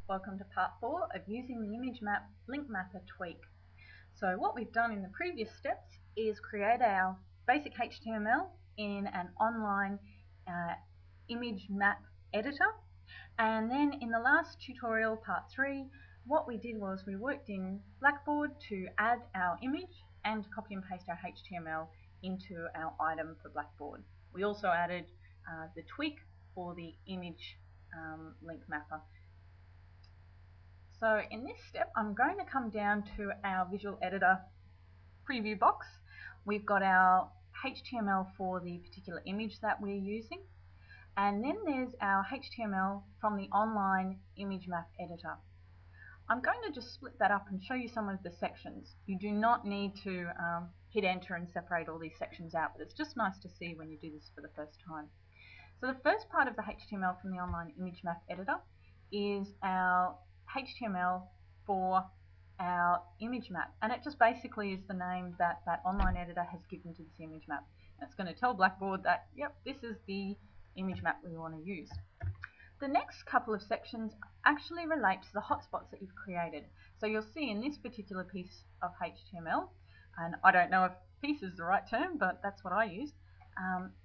Welcome to part 4 of using the image map link mapper tweak. So what we've done in the previous steps is create our basic HTML in an online image map editor, and then in the last tutorial, part 3, what we did was we worked in Blackboard to add our image and copy and paste our HTML into our item for Blackboard. We also added the tweak for the image link mapper. So in this step, I'm going to come down to our visual editor preview box. We've got our HTML for the particular image that we're using, and then there's our HTML from the online image map editor. I'm going to just split that up and show you some of the sections. You do not need to hit enter and separate all these sections out, but it's just nice to see when you do this for the first time. So the first part of the HTML from the online image map editor is our HTML for our image map, and it just basically is the name that that online editor has given to this image map. And it's going to tell Blackboard that, yep, this is the image map we want to use. The next couple of sections actually relate to the hotspots that you've created. So you'll see in this particular piece of HTML, and I don't know if piece is the right term, but that's what I use,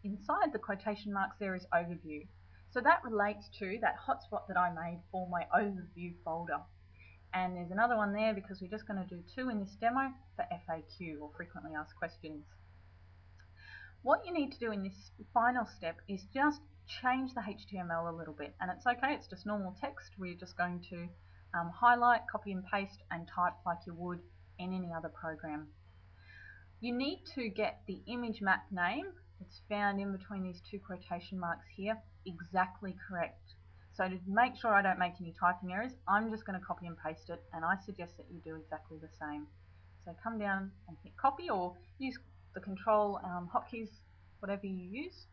inside the quotation marks there is overview. So that relates to that hotspot that I made for my overview folder. And there's another one there because we're just going to do 2 in this demo for FAQ, or frequently asked questions. What you need to do in this final step is just change the HTML a little bit, and it's okay, it's just normal text. We're just going to highlight, copy and paste and type like you would in any other program. You need to get the image map name, it's found in between these 2 quotation marks here, exactly correct. So to make sure I don't make any typing errors, I'm just going to copy and paste it, and I suggest that you do exactly the same. So come down and hit copy, or use the control hotkeys, whatever you use.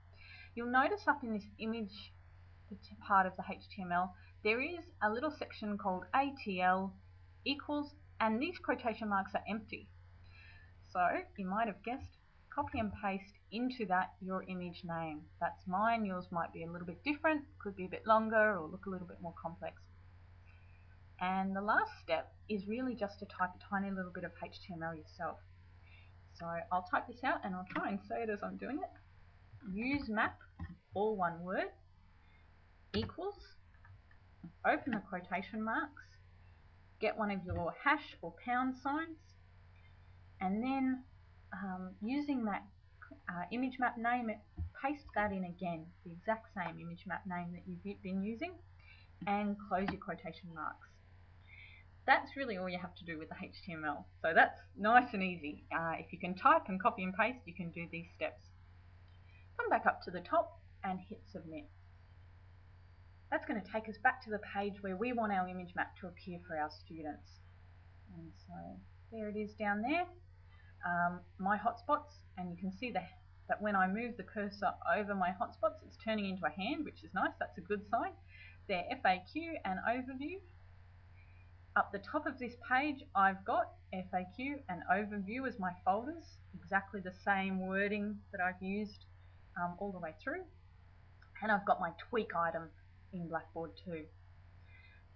You'll notice up in this image part of the HTML, there is a little section called ATL equals, and these quotation marks are empty. So you might have guessed, copy and paste into that your image name. That's mine, yours might be a little bit different, could be a bit longer or look a little bit more complex. And the last step is really just to type a tiny little bit of HTML yourself. So I'll type this out and I'll try and say it as I'm doing it. Use map, all one word, equals, open the quotation marks, get one of your hash or pound signs, and then using that image map name, paste that in again, the exact same image map name that you've been using, and close your quotation marks. That's really all you have to do with the HTML. So that's nice and easy. If you can type and copy and paste, you can do these steps. Come back up to the top and hit submit. That's going to take us back to the page where we want our image map to appear for our students. And so there it is down there, my hotspots, and you can see that when I move the cursor over my hotspots, it's turning into a hand, which is nice, that's a good sign. They're FAQ and overview. Up the top of this page, I've got FAQ and overview as my folders, exactly the same wording that I've used all the way through. And I've got my tweak item in Blackboard too.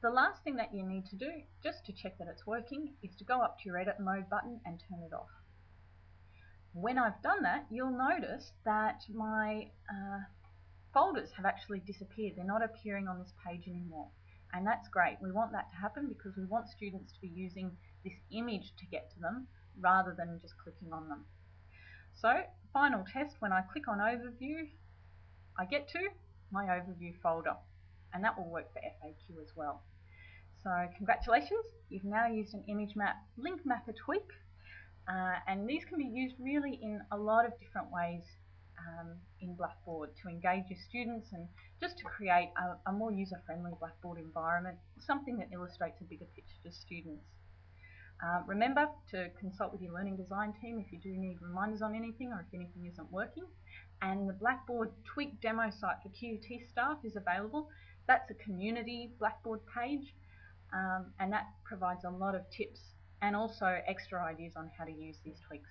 The last thing that you need to do, just to check that it's working, is to go up to your edit mode button and turn it off. When I've done that, you'll notice that my folders have actually disappeared. They're not appearing on this page anymore. And that's great. We want that to happen because we want students to be using this image to get to them rather than just clicking on them. So, final test, when I click on overview, I get to my overview folder, and that will work for FAQ as well. So congratulations, you've now used an image map link mapper tweak, and these can be used really in a lot of different ways in Blackboard to engage your students and just to create a more user-friendly Blackboard environment, something that illustrates a bigger picture to students. Remember to consult with your learning design team if you do need reminders on anything or if anything isn't working. And the Blackboard tweak demo site for QUT staff is available. That's a community Blackboard page, and that provides a lot of tips and also extra ideas on how to use these tweaks.